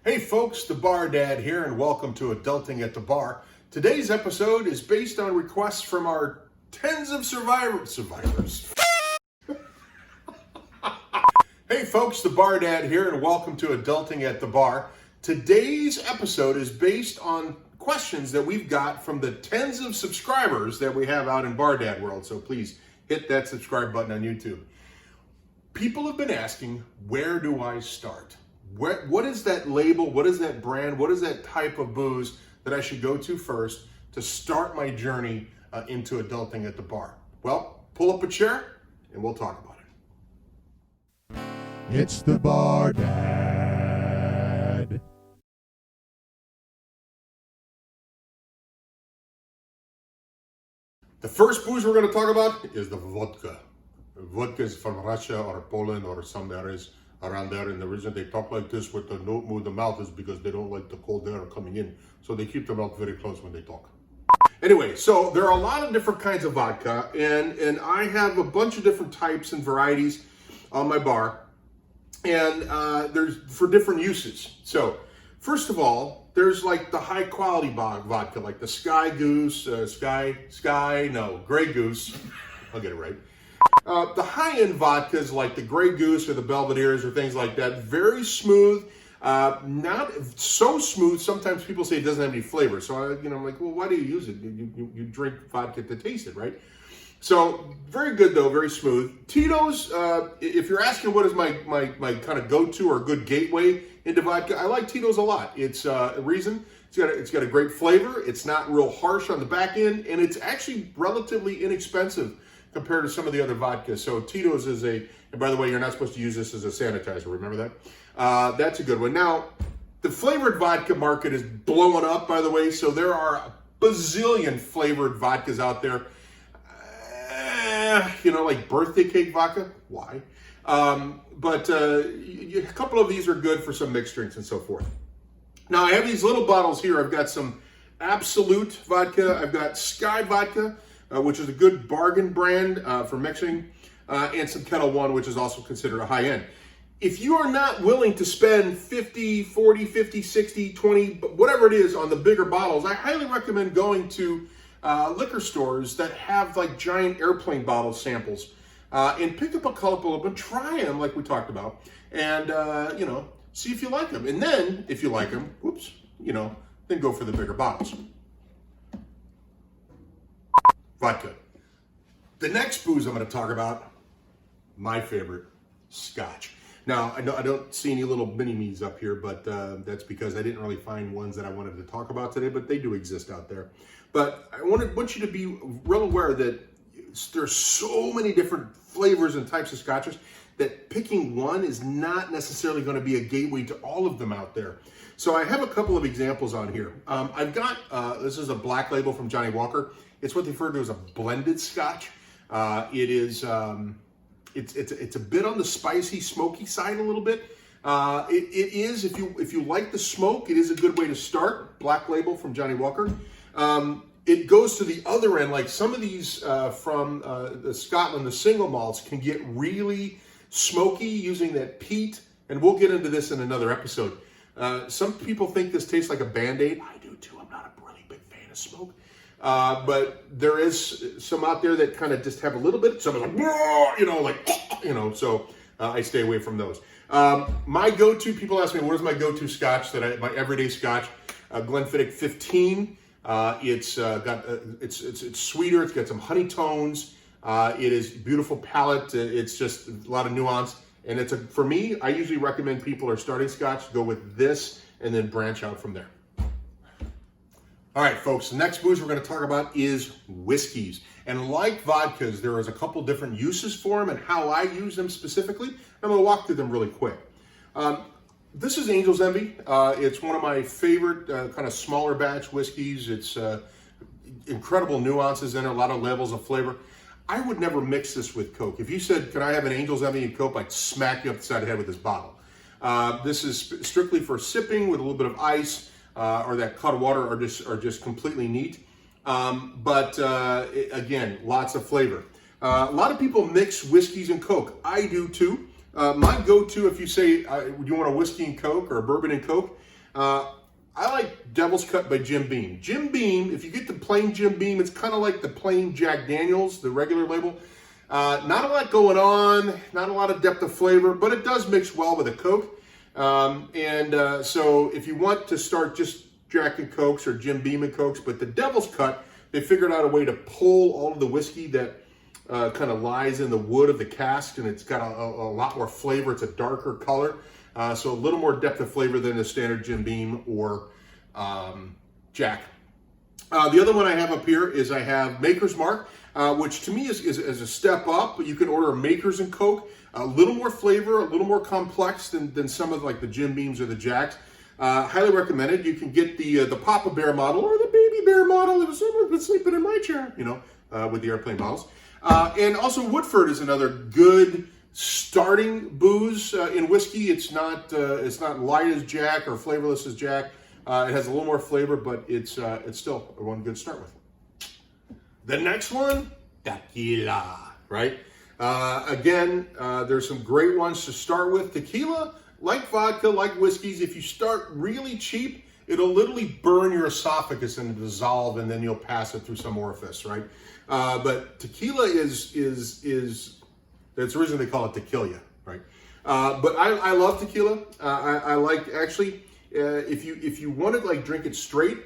Hey folks, the Bar Dad here, and welcome to Adulting at the Bar. Today's episode is based on requests from our tens of survivors. Hey folks, the Bar Dad here, and welcome to Adulting at the Bar. Today's episode is based on questions that we've got from the tens of subscribers that we have out in Bar Dad world, so please hit that subscribe button on YouTube. People have been asking, where do I start? What is that label? What is that brand? What is that type of booze that I should go to first to start my journey into adulting at the bar? Well, pull up a chair and we'll talk about it. It's the Bar Dad. The first booze we're going to talk about is the vodka. Vodka is from Russia or Poland or some areas around there, and the reason they talk like this with the don't move the mouth is because they don't like the cold air coming in, so they keep their mouth very close when they talk. Anyway, so there are a lot of different kinds of vodka, and I have a bunch of different types and varieties on my bar, and there's for different uses. So first of all, there's like the high quality vodka, like the Grey Goose. I'll get it right. The high-end vodkas like the Grey Goose or the Belvederes or things like that, very smooth, not so smooth. Sometimes people say it doesn't have any flavor. So I'm like, well, why do you use it? You drink vodka to taste it, right? So very good though, very smooth. Tito's, if you're asking what is my kind of go-to or good gateway into vodka, I like Tito's a lot. It's a reason. It's got a great flavor. It's not real harsh on the back end, and it's actually relatively inexpensive compared to some of the other vodkas. So Tito's is and by the way, you're not supposed to use this as a sanitizer, remember that? That's a good one. Now, the flavored vodka market is blowing up, by the way, so there are a bazillion flavored vodkas out there. Like birthday cake vodka, why? But a couple of these are good for some mixed drinks and so forth. Now, I have these little bottles here. I've got some Absolute vodka, I've got Sky vodka, which is a good bargain brand for mixing, and some Kettle One, which is also considered a high end. If you are not willing to spend 50, 40, 50, 60, 20, whatever it is on the bigger bottles, I highly recommend going to liquor stores that have like giant airplane bottle samples and pick up a couple of them, try them like we talked about, and see if you like them. And then, if you like them, then go for the bigger bottles. Vodka. The next booze I'm going to talk about, my favorite, Scotch. Now, I don't see any little mini-me's up here, but that's because I didn't really find ones that I wanted to talk about today, but they do exist out there. But I want you to be real aware that there's so many different flavors and types of Scotches that picking one is not necessarily going to be a gateway to all of them out there. So I have a couple of examples on here. I've got, this is a black label from Johnny Walker. It's what they refer to as a blended Scotch. It's a bit on the spicy, smoky side a little bit. It is, if you like the smoke, it is a good way to start. Black label from Johnny Walker. It goes to the other end, like some of these from Scotland, the single malts can get really smoky using that peat, and we'll get into this in another episode. Some people think this tastes like a Band-Aid. I do too. I'm not a really big fan of smoke. But there is some out there that kind of just have a little bit. Some are like, so I stay away from those. My go-to, people ask me, what is my go-to Scotch my everyday Scotch? Glenfiddich 15. It's sweeter. It's got some honey tones. It is beautiful palate. It's just a lot of nuance. And for me, I usually recommend people are starting Scotch, go with this and then branch out from there. All right, folks, the next booze we're going to talk about is whiskeys. And like vodkas, there is a couple different uses for them and how I use them specifically. I'm going to walk through them really quick. This is Angel's Envy. It's one of my favorite kind of smaller batch whiskeys. It's incredible nuances in it, a lot of levels of flavor. I would never mix this with Coke. If you said, can I have an Angel's Envy and Coke, I'd smack you up the side of the head with this bottle. This is strictly for sipping with a little bit of ice. Or that cut of water are just completely neat. Again, lots of flavor. A lot of people mix whiskeys and Coke. I do too. My go-to, if you say you want a whiskey and Coke or a bourbon and Coke, I like Devil's Cut by Jim Beam. Jim Beam, if you get the plain Jim Beam, it's kind of like the plain Jack Daniels, the regular label. Not a lot going on, not a lot of depth of flavor, but it does mix well with a Coke. So if you want to start just Jack and Cokes or Jim Beam and Cokes, but the Devil's Cut, they figured out a way to pull all of the whiskey that kind of lies in the wood of the cask, and it's got a lot more flavor. It's a darker color, so a little more depth of flavor than the standard Jim Beam or Jack. The other one I have up here is I have Maker's Mark, which to me is a step up. But you can order a Maker's and Coke, a little more flavor, a little more complex than some of like the Jim Beams or the Jacks. Highly recommended. You can get the Papa Bear model or the Baby Bear model if someone's been sleeping in my chair, with the airplane models. And also Woodford is another good starting booze in whiskey. It's not light as Jack or flavorless as Jack. It has a little more flavor, but it's still one good start with. The next one, Tequila, right? Again, there's some great ones to start with. Tequila, like vodka, like whiskeys, if you start really cheap, it'll literally burn your esophagus and dissolve, and then you'll pass it through some orifice, right? But tequila is that's the reason they call it tequila, right? But I love tequila. I like, actually, if you want to like drink it straight,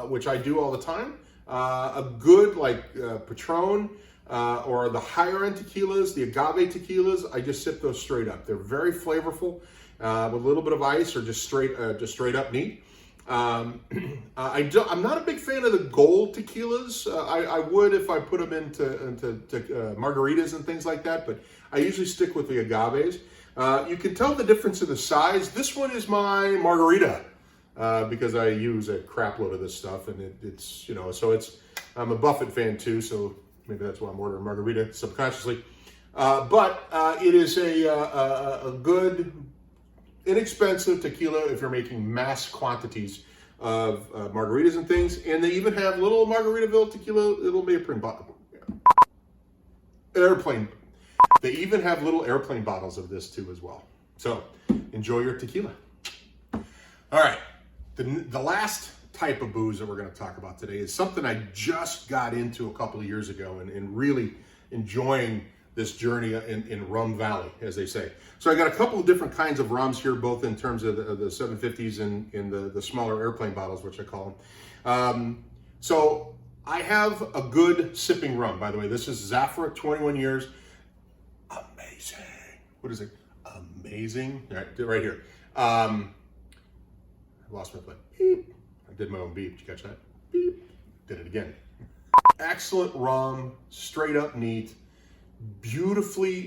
which I do all the time, a good like Patron or the higher end tequilas, the agave tequilas, I just sip those straight up. They're very flavorful with a little bit of ice or just straight up neat. I'm not a big fan of the gold tequilas. I would if I put them into margaritas and things like that, but I usually stick with the agaves. You can tell the difference in the size. This one is my margarita because I use a crap load of this stuff, and it's I'm a Buffett fan too, so maybe that's why I'm ordering margarita subconsciously. But it is a good, inexpensive tequila if you're making mass quantities of margaritas and things. And they even have little Margaritaville tequila, little airplane. They even have little airplane bottles of this too as well. So enjoy your tequila. All right, the last type of booze that we're going to talk about today is something I just got into a couple of years ago and really enjoying this journey in Rum Valley, as they say. So I got a couple of different kinds of rums here, both in terms of the 750s and in the smaller airplane bottles, which I call them. So I have a good sipping rum, by the way. This is Zafra, 21 years. Amazing. What is it? Amazing. Right here. I lost my play. Beep. I did my own beep. Did you catch that? Beep. Did it again. Excellent rum, straight up neat. Beautifully,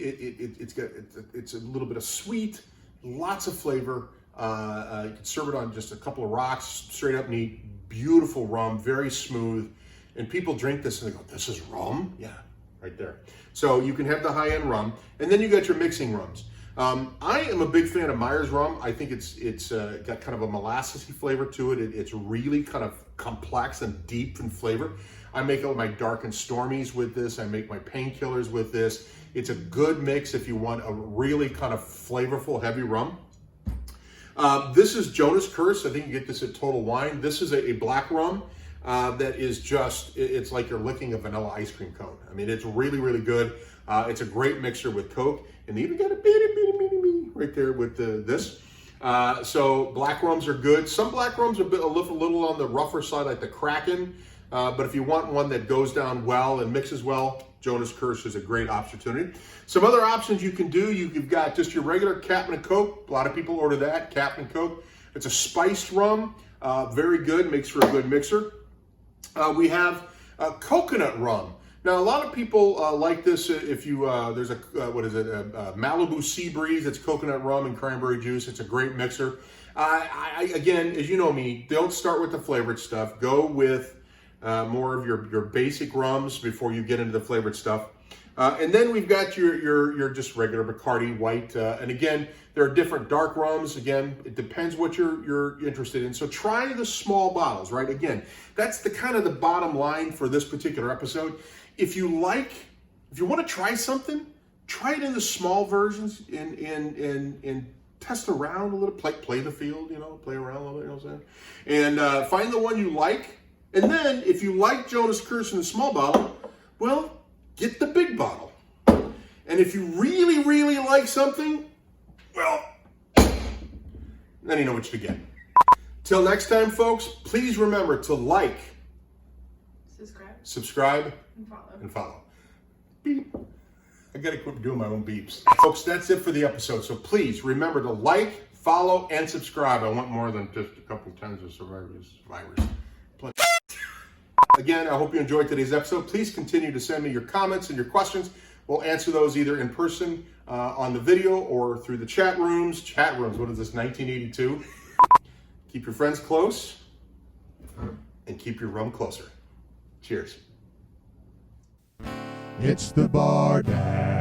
it's a little bit of sweet, lots of flavor. You can serve it on just a couple of rocks, straight up neat, beautiful rum, very smooth. And people drink this and they go, "This is rum?" Yeah, right there. So you can have the high-end rum, and then you got your mixing rums. I am a big fan of Myers rum. I think it's got kind of a molassesy flavor to it. It's really kind of complex and deep in flavor. I make all my dark and stormies with this. I make my painkillers with this. It's a good mix if you want a really kind of flavorful, heavy rum. This is Jonah's Curse. I think you get this at Total Wine. This is a black rum that is just, it's like you're licking a vanilla ice cream cone. I mean, it's really, really good. It's a great mixture with Coke. And they even got a bitty right there with this. So black rums are good. Some black rums are a little on the rougher side, like the Kraken. But if you want one that goes down well and mixes well, Jonah's Curse is a great opportunity. Some other options you can do, you've got just your regular Captain and Coke. A lot of people order that, Captain and Coke. It's a spiced rum, very good, makes for a good mixer. We have coconut rum. Now, a lot of people like this if you, there's a, Malibu Sea Breeze. It's coconut rum and cranberry juice. It's a great mixer. Again, as you know me, don't start with the flavored stuff. Go with more of your basic rums before you get into the flavored stuff. And then we've got your just regular Bacardi white. And again, there are different dark rums. Again, it depends what you're interested in. So try the small bottles, right? Again, that's the kind of the bottom line for this particular episode. If you want to try something, try it in the small versions and test around a little, play the field, play around a little bit, you know what I'm saying? And find the one you like. And then if you like Jonas Curse in the small bottle, well, get the big bottle. And if you really, really like something, well, then you know what you get. Till next time, folks, please remember to like, subscribe, and follow. Beep. I gotta quit doing my own beeps. Folks, that's it for the episode. So please remember to like, follow, and subscribe. I want more than just a couple tens of survivors. Again, I hope you enjoyed today's episode. Please continue to send me your comments and your questions. We'll answer those either in person on the video or through the chat rooms. Chat rooms, what is this, 1982? Keep your friends close and keep your rum closer. Cheers. It's the bar, Dad.